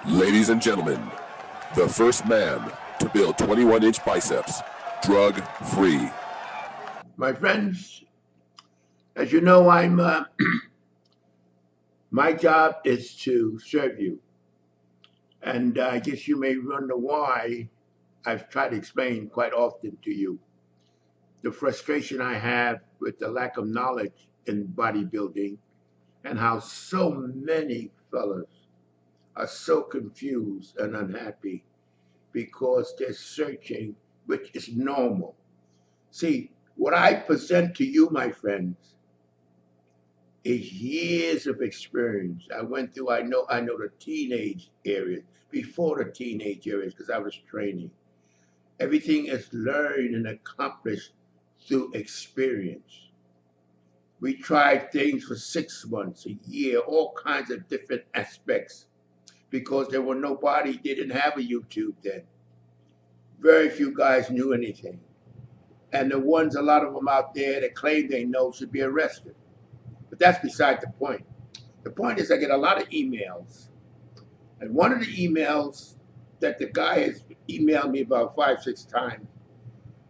Ladies and gentlemen, the first man to build 21-inch biceps, drug-free. My friends, as you know, my job is to serve you. And I guess you may wonder why I've tried to explain quite often to you the frustration I have with the lack of knowledge in bodybuilding and how so many fellas are so confused and unhappy because they're searching, which is normal. See, what I present to you, my friends, is years of experience. I went through, I know the teenage areas, before the teenage areas, because I was training. Everything is learned and accomplished through experience. We tried things for 6 months, a year, all kinds of different aspects, because there were nobody, didn't have a YouTube then. Very few guys knew anything. And the ones, a lot of them out there that claim they know should be arrested. But that's beside the point. The point is I get a lot of emails. And one of the emails that the guy has emailed me about 5, 6 times,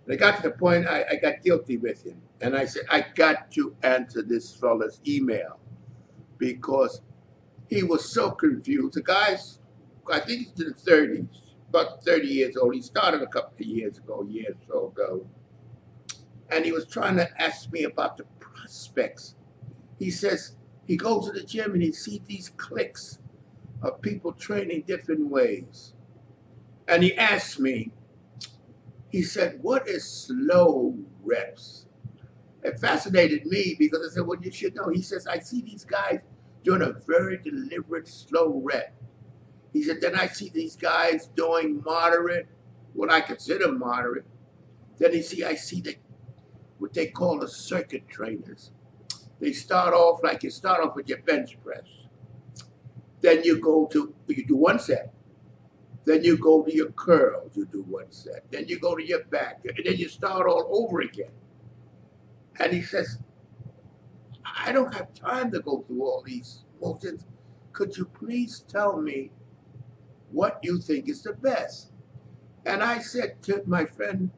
and I got to the point I got guilty with him. And I said, I got to answer this fella's email because he was so confused. The guy's, I think he's in the 30s, about 30 years old. He started a couple of years ago, years or so ago. And he was trying to ask me about the prospects. He says he goes to the gym and he sees these cliques of people training different ways. And he asked me, he said, what is slow reps? It fascinated me because I said, well, you should know. He says, I see these guys doing a very deliberate slow rep. He said, then I see these guys doing moderate, what I consider moderate. Then I see what they call the circuit trainers. They start off like you start off with your bench press. Then you do 1 set. Then you go to your curls, you do 1 set. Then you go to your back, and then you start all over again. And he says, I don't have time to go through all these motions. Could you please tell me what you think is the best? And I said to my friend,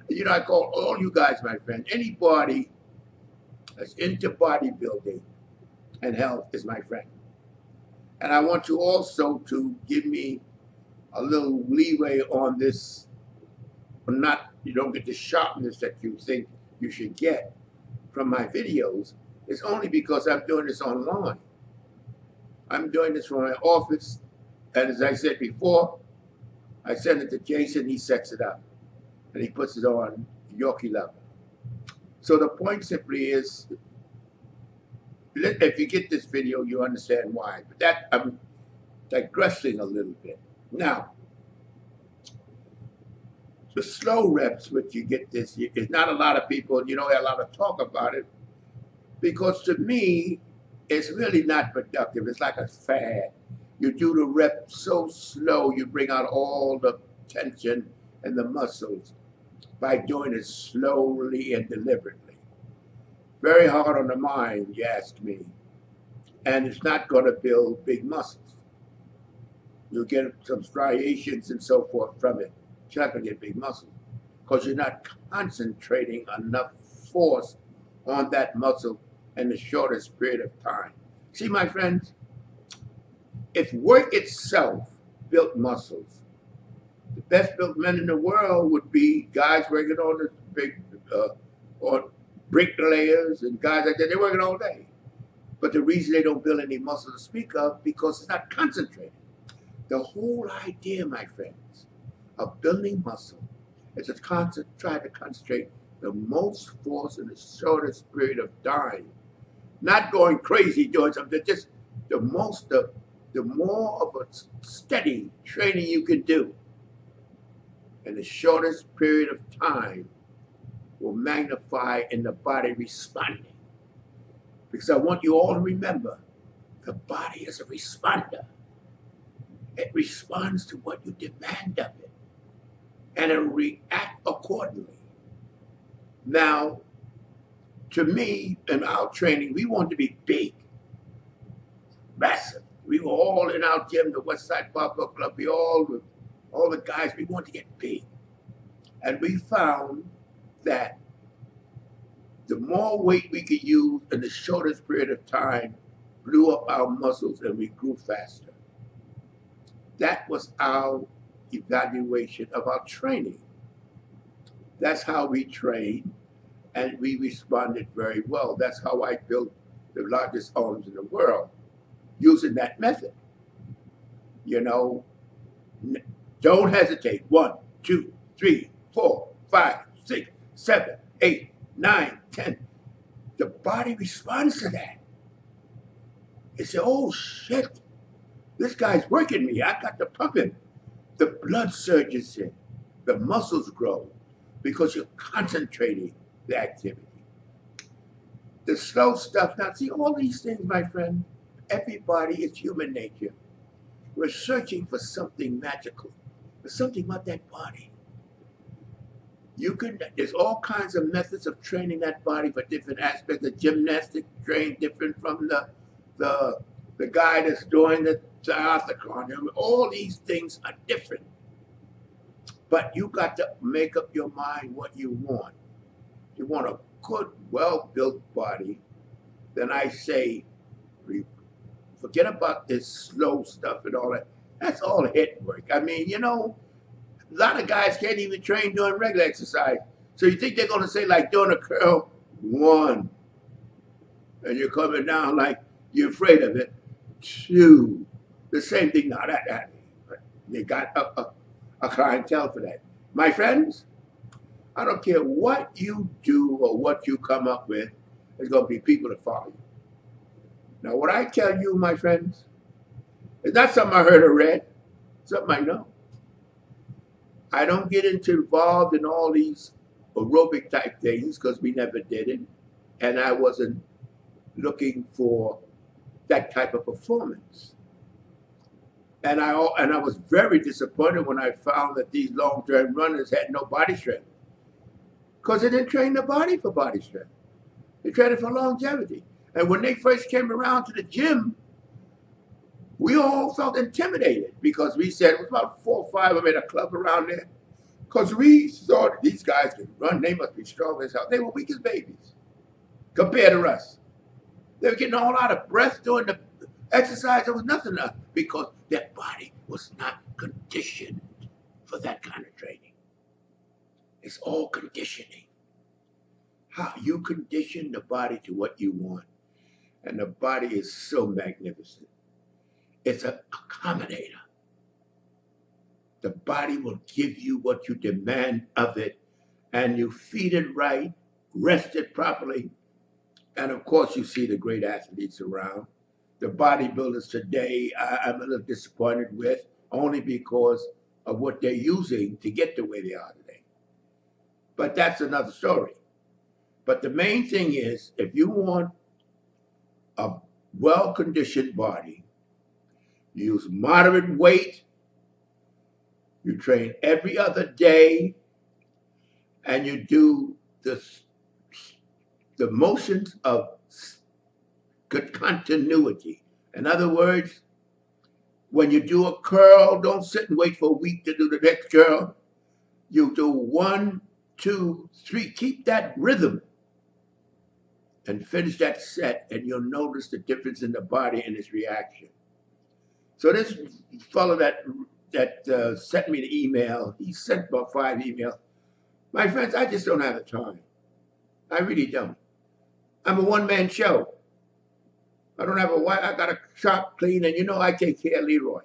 you know, I call all you guys my friend. Anybody that's into bodybuilding and health is my friend. And I want you also to give me a little leeway on this, you don't get the sharpness that you think you should get from my videos. It's only because I'm doing this online. I'm doing this from my office, and as I said before, I send it to Jason, he sets it up, and he puts it on Yorkie level. So the point simply is, if you get this video, you understand why. But that, I'm digressing a little bit. Now, the slow reps, which you get this, it's not a lot of people, you don't have a lot of talk about it, because to me, it's really not productive. It's like a fad. You do the rep so slow, you bring out all the tension and the muscles by doing it slowly and deliberately. Very hard on the mind, you ask me. And it's not going to build big muscles. You'll get some striations and so forth from it. You're not going to get big muscles because you're not concentrating enough force on that muscle in the shortest period of time. See, my friends, if work itself built muscles, the best built men in the world would be guys working on the big, on bricklayers and guys like that. They're working all day. But the reason they don't build any muscle to speak of, because it's not concentrated. The whole idea, my friends, of building muscle is to try to concentrate the most force in the shortest period of time. Not going crazy doing something, just the more of a steady training you can do in the shortest period of time will magnify in the body responding. Because I want you all to remember, the body is a responder. It responds to what you demand of it, and it will react accordingly. Now, to me, in our training, we want to be big, massive. We were all in our gym, the West Side Barbell Club. All the guys, we wanted to get big. And we found that the more weight we could use in the shortest period of time blew up our muscles and we grew faster. That was our evaluation of our training. That's how we trained, and we responded very well. That's how I built the largest arms in the world, using that method. You know, don't hesitate. 1, 2, 3, 4, 5, 6, 7, 8, 9, 10. The body responds to that. It says, oh shit, this guy's working me. I got the pumping. The blood surges in. The muscles grow because you're concentrating the activity. The slow stuff, now see all these things, my friend, everybody, it's human nature. We're searching for something magical, for something about that body. There's all kinds of methods of training that body for different aspects. The gymnastic train different from the guy that's doing the triathlon. All these things are different. But you got to make up your mind what you want. You want a good, well-built body, then I say, forget about this slow stuff and all that. That's all hit work. I mean, you know, a lot of guys can't even train doing regular exercise. So you think they're going to say, like doing a curl, 1, and you're coming down like you're afraid of it, 2. The same thing now. That you got a clientele for that. My friends, I don't care what you do or what you come up with, there's going to be people that follow you. Now, what I tell you, my friends, is not something I heard or read, something I know. I don't get involved in all these aerobic type things because we never did it, and I wasn't looking for that type of performance. And I was very disappointed when I found that these long-term runners had no body strength, because they didn't train the body for body strength. They trained it for longevity. And when they first came around to the gym, we all felt intimidated because we said, it was about 4 or 5 of them in a club around there, because we thought these guys can run, they must be strong as hell. They were weak as babies compared to us. They were getting all out of breath doing the exercise. There was nothing else because their body was not conditioned for that kind of training. It's all conditioning. How you condition the body to what you want. And the body is so magnificent. It's an accommodator. The body will give you what you demand of it, and you feed it right, rest it properly, and of course you see the great athletes around. The bodybuilders today, I'm a little disappointed with, only because of what they're using to get to where they are today. But that's another story. But the main thing is, if you want a well-conditioned body, you use moderate weight, you train every other day, and you do the motions of good continuity. In other words, when you do a curl, don't sit and wait for a week to do the next curl. You do 1, 2, 3. Keep that rhythm and finish that set, and you'll notice the difference in the body and its reaction. So this fellow that sent me the email, he sent about 5 emails. My friends, I just don't have the time. I really don't. I'm a one-man show. I don't have a wife. I got a shop clean, and you know I take care of Leroy,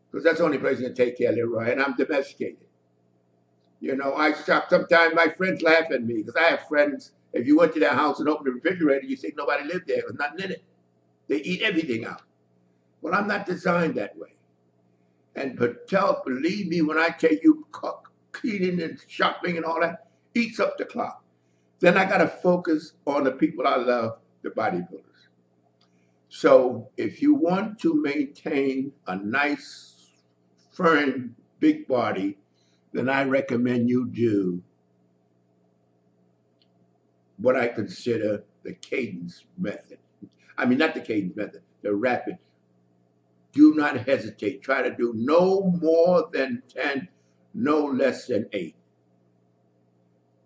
because that's the only person that take care of Leroy, and I'm domesticated. You know, I shop. Sometimes my friends laugh at me, because I have friends, if you went to their house and opened the refrigerator, you think nobody lived there. There's nothing in it. They eat everything out. Well, I'm not designed that way. And believe me when I tell you, cleaning and shopping and all that eats up the clock. Then I got to focus on the people I love, the bodybuilders. So if you want to maintain a nice, firm, big body, then I recommend you do what I consider the cadence method. I mean, not the cadence method, the rapid Do not hesitate. Try to do no more than 10, no less than 8.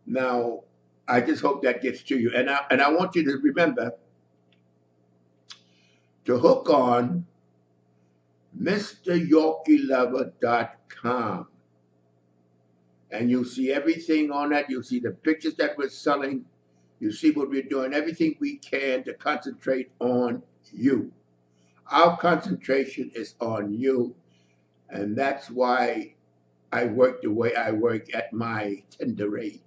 Now, I just hope that gets to you. And I want you to remember to hook on MrYorkieLover.com. And you'll see everything on that. You'll see the pictures that we're selling. You'll see what we're doing, everything we can to concentrate on you. Our concentration is on you. And that's why I work the way I work at my tender age.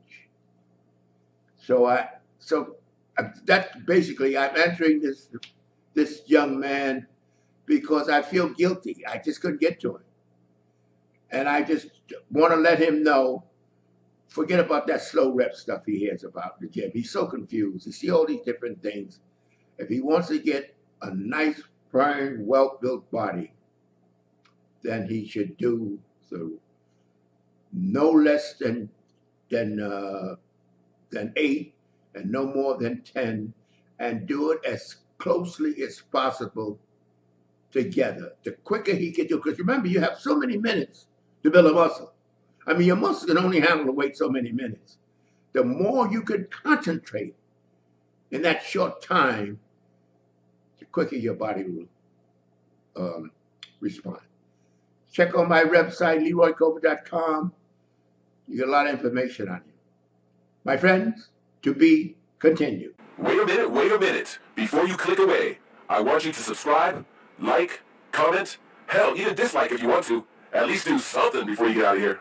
So that's basically, I'm answering this young man because I feel guilty. I just couldn't get to him. And I just want to let him know, forget about that slow rep stuff he hears about the gym. He's so confused. You see all these different things. If he wants to get a nice, firm, well-built body, then he should do so no less than 8 and no more than 10, and do it as closely as possible together. The quicker he can do, because remember, you have so many minutes to build a muscle. I mean, your muscle can only handle the weight so many minutes. The more you can concentrate in that short time, the quicker your body will respond. Check on my website, LeroyColbert.com. You get a lot of information on you. My friends, to be continued. Wait a minute. Before you click away, I want you to subscribe, like, comment, hell, even dislike if you want to. At least do something before you get out of here.